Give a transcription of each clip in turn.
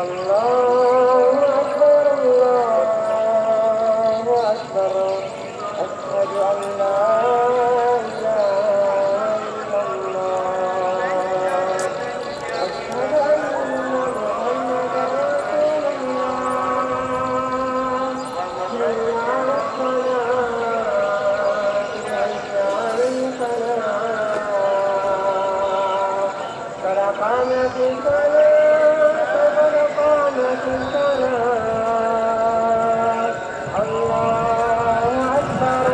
Allahu Akbar, Allahu Akbar. Asyhadu an la ilaha illallah. Asyhadu anna Muhammadar Rasulullah. Hayya 'alas salat, hayya 'alal falah. Qad qamatis salat, qad qamatis salat. Allahu Akbar,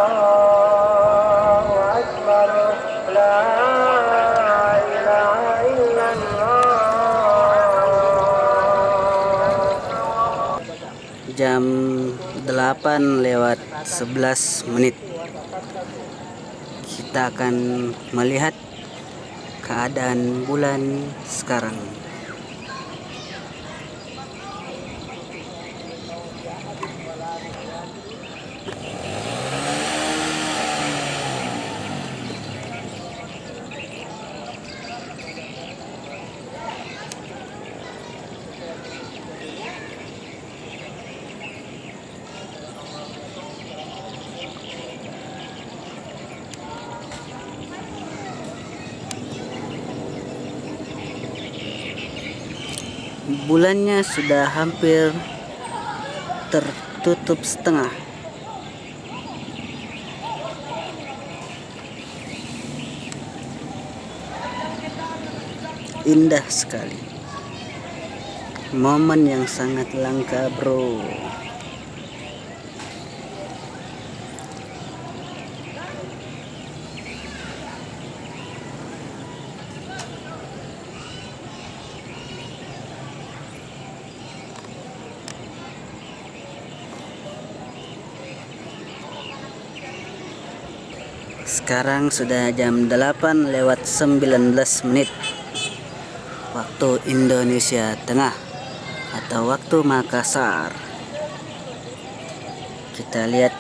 Allahu Akbar. La ilaha illallah. Jam 8:11. Kita akan melihat keadaan bulan sekarang. Bulannya sudah hampir tertutup setengah. Indah sekali. Momen yang sangat langka, bro. Sekarang sudah jam 8:19 waktu Indonesia Tengah atau waktu Makassar. Kita lihat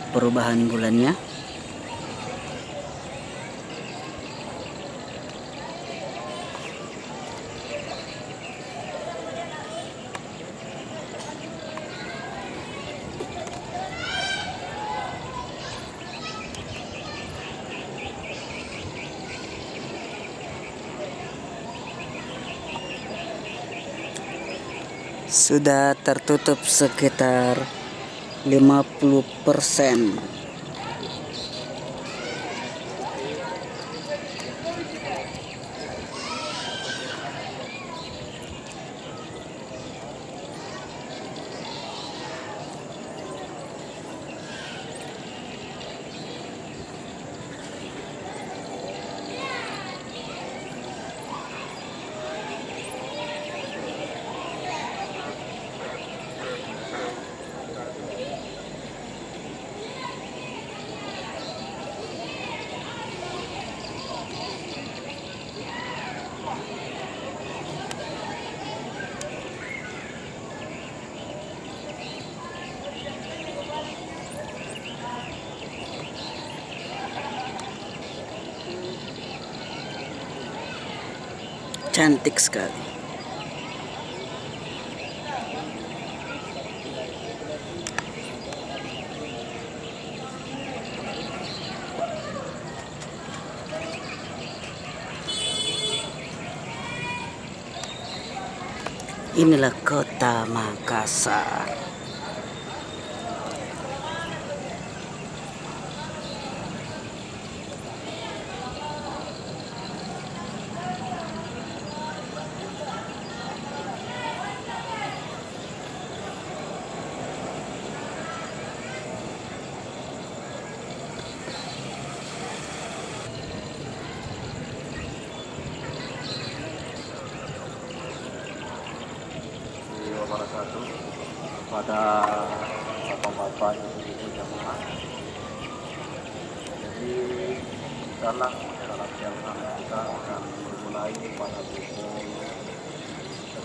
perubahan bulannya. Sudah tertutup sekitar 50%. Cantik sekali. Inilah kota Makassar. Wabarakatuh pada bapak-bapak ibu-ibu jamaah. Jadi dalam jamaah kita akan dimulai pada pukul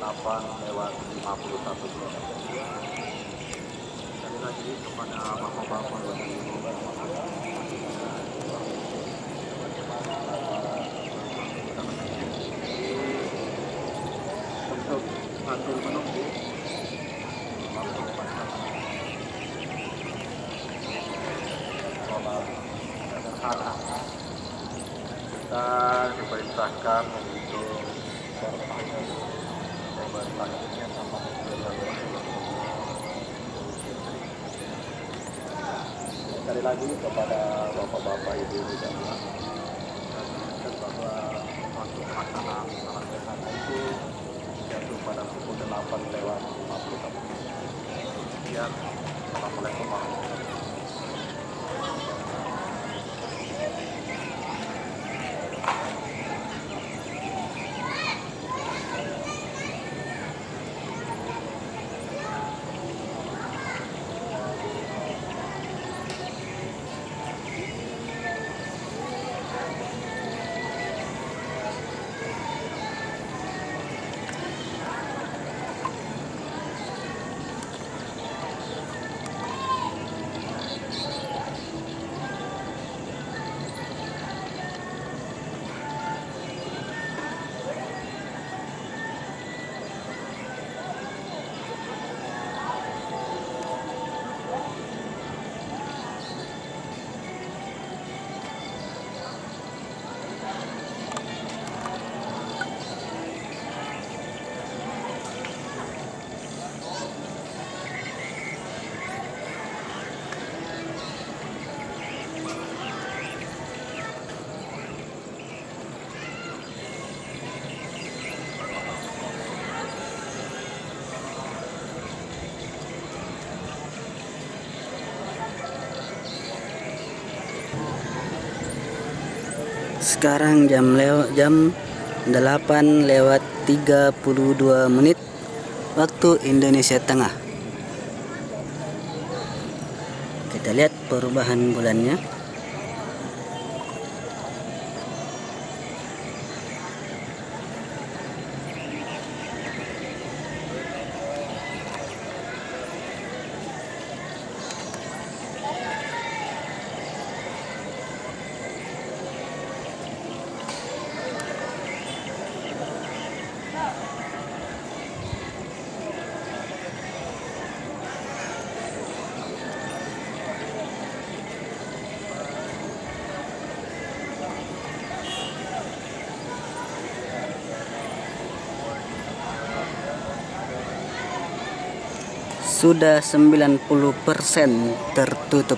8:51. Sekali lagi kepada bapak-bapak dan ibu jamaah, untuk sambil menunggu waktu pelaksanaan sholat sederhana, kita diperintahkan untuk berpakaian sama sekali lagi kepada bapak-bapak, ibu-ibu dan dan bahwa waktu pelaksanaan sholat sederhana itu jatuh pada pukul 8:50. Sekian, Assalamualaikum warahmatullahi wabarakatuh. Sekarang jam 8:32 waktu Indonesia Tengah. Kita lihat perubahan bulannya. Sudah 90% tertutup.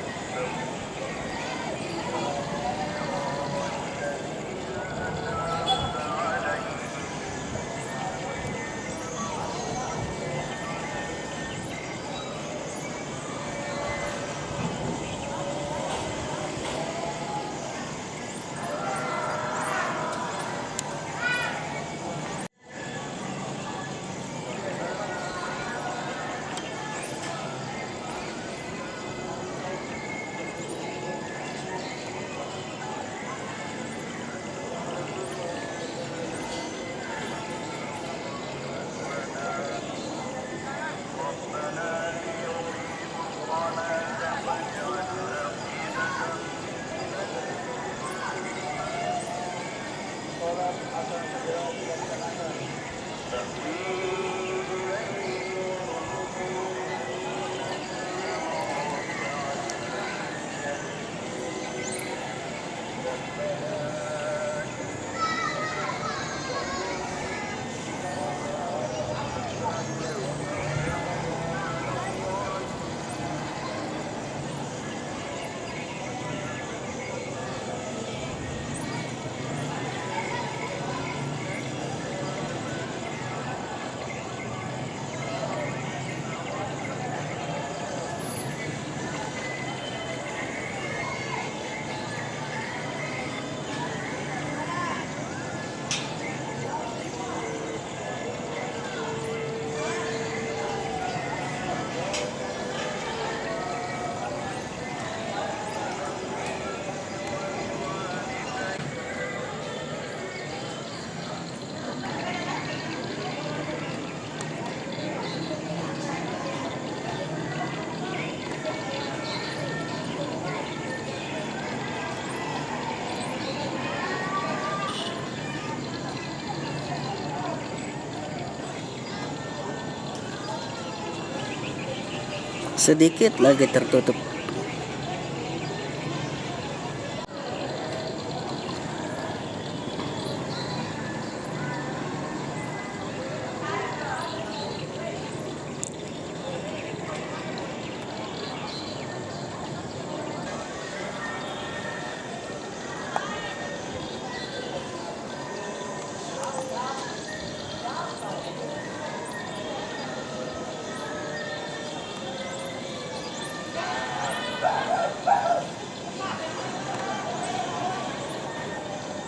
Sedikit lagi tertutup.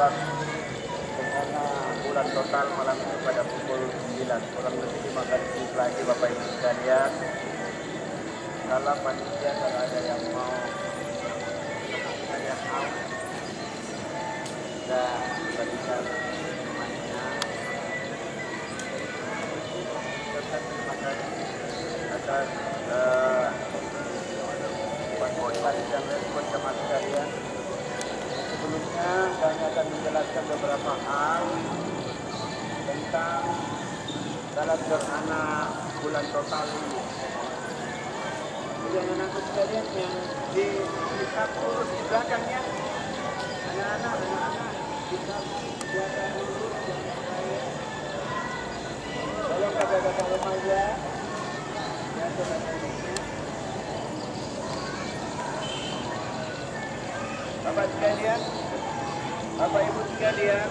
Rencana bulan total malam ini pada pukul 9, kurang lebih 15 menit lagi Bapak Ibu sekalian. Kalau panitia kalau ada yang mau kita berikan temannya. Terima kasih atas bantuan dan respon teman sekalian. Sebelumnya kami akan menjelaskan beberapa hal tentang salat gerhana bulan total ini. Kemudian anak-anak sekalian yang di kurus di belakangnya, anak-anak kita buatkan dulu. Tolong kata-kata remaja. Ya, Bapak sekalian, Bapak Ibu sekalian,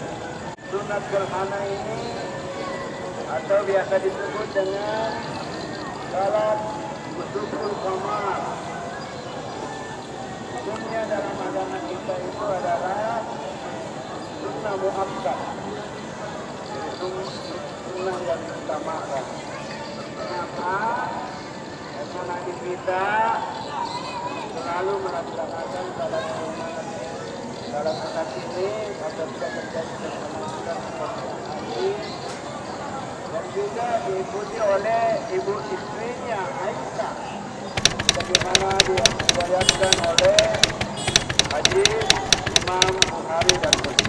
sunat gerhana ini atau biasa disebut dengan salat kusuful qamar. Hukumnya dalam agama kita itu adalah sunnah muakkad, sunnah yang diutamakan. Kenapa? Karena Nabi kita selalu melaksanakan salat sunat. Dalam saat ini apabila terjadi kesenangan seperti dan juga diikuti oleh ibu istrinya Aisyah, sebagaimana diriwayatkan oleh hadis Imam Bukhari dan Muslim.